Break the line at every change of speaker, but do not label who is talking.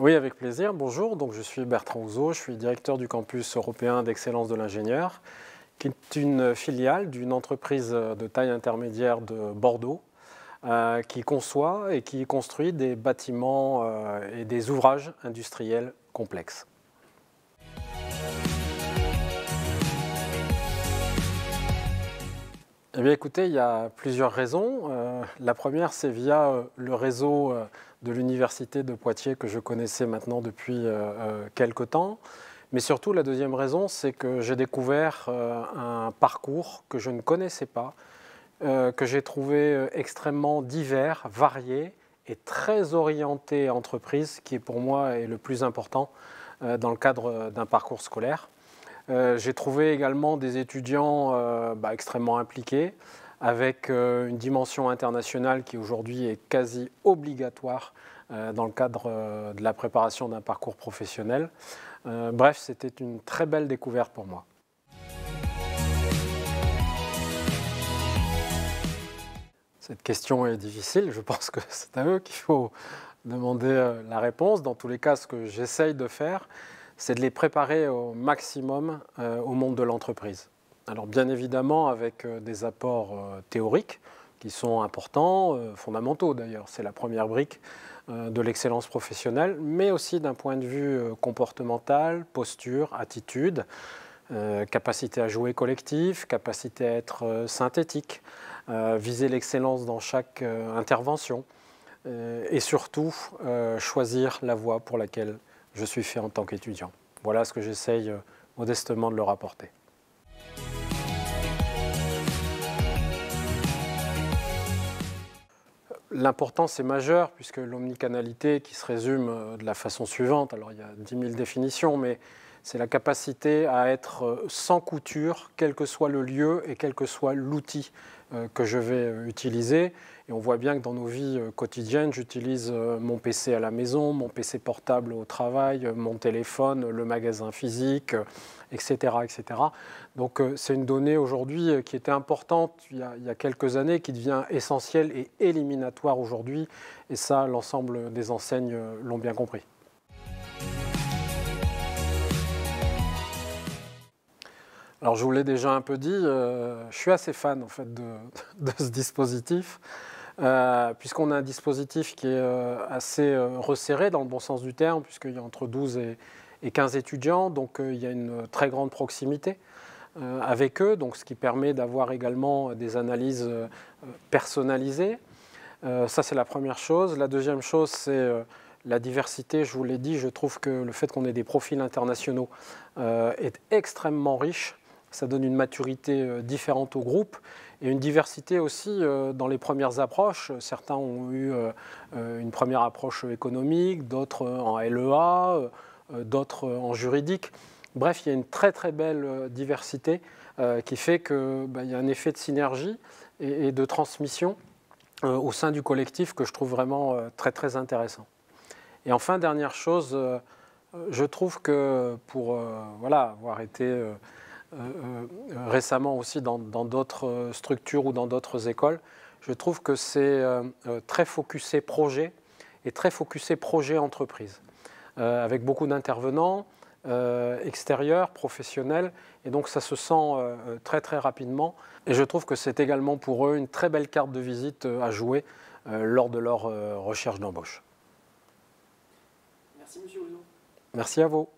Oui, avec plaisir. Bonjour, donc je suis Bertrand Houzeau, je suis directeur du campus européen d'excellence de l'ingénieur, qui est une filiale d'une entreprise de taille intermédiaire de Bordeaux, qui conçoit et qui construit des bâtiments et des ouvrages industriels complexes. Eh bien, écoutez, il y a plusieurs raisons. La première, c'est via le réseau de l'Université de Poitiers que je connaissais maintenant depuis quelque temps. Mais surtout, la deuxième raison, c'est que j'ai découvert un parcours que je ne connaissais pas, que j'ai trouvé extrêmement divers, varié et très orienté entreprise, qui pour moi est le plus important dans le cadre d'un parcours scolaire. J'ai trouvé également des étudiants extrêmement impliqués, avec une dimension internationale qui aujourd'hui est quasi obligatoire dans le cadre de la préparation d'un parcours professionnel. Bref, c'était une très belle découverte pour moi. Cette question est difficile, je pense que c'est à eux qu'il faut demander la réponse. Dans tous les cas, ce que j'essaye de faire, c'est de les préparer au maximum au monde de l'entreprise. Alors bien évidemment avec des apports théoriques qui sont importants, fondamentaux d'ailleurs, c'est la première brique de l'excellence professionnelle, mais aussi d'un point de vue comportemental, posture, attitude, capacité à jouer collectif, capacité à être synthétique, viser l'excellence dans chaque intervention et surtout choisir la voie pour laquelle je suis fait en tant qu'étudiant. Voilà ce que j'essaye modestement de leur apporter. L'importance est majeure puisque l'omnicanalité qui se résume de la façon suivante, alors il y a 10 000 définitions, mais c'est la capacité à être sans couture, quel que soit le lieu et quel que soit l'outil que je vais utiliser. Et on voit bien que dans nos vies quotidiennes, j'utilise mon PC à la maison, mon PC portable au travail, mon téléphone, le magasin physique, etc. etc. Donc c'est une donnée aujourd'hui qui était importante il y a quelques années, qui devient essentielle et éliminatoire aujourd'hui. Et ça, l'ensemble des enseignes l'ont bien compris. Alors je vous l'ai déjà un peu dit, je suis assez fan en fait de ce dispositif, puisqu'on a un dispositif qui est assez resserré dans le bon sens du terme, puisqu'il y a entre 12 et 15 étudiants, donc il y a une très grande proximité avec eux, donc ce qui permet d'avoir également des analyses personnalisées. Ça c'est la première chose. La deuxième chose c'est la diversité, je vous l'ai dit, je trouve que le fait qu'on ait des profils internationaux est extrêmement riche. Ça donne une maturité différente au groupe et une diversité aussi dans les premières approches. Certains ont eu une première approche économique, d'autres en LEA, d'autres en juridique. Bref, il y a une très très belle diversité qui fait qu'il y a un effet de synergie et de transmission au sein du collectif que je trouve vraiment très très intéressant. Et enfin, dernière chose, je trouve que pour avoir été récemment aussi dans d'autres structures ou dans d'autres écoles, je trouve que c'est très focusé projet et très focusé projet entreprise, avec beaucoup d'intervenants extérieurs, professionnels, et donc ça se sent très très rapidement. Et je trouve que c'est également pour eux une très belle carte de visite à jouer lors de leur recherche d'embauche.
Merci Monsieur Houzeau.
Merci à vous.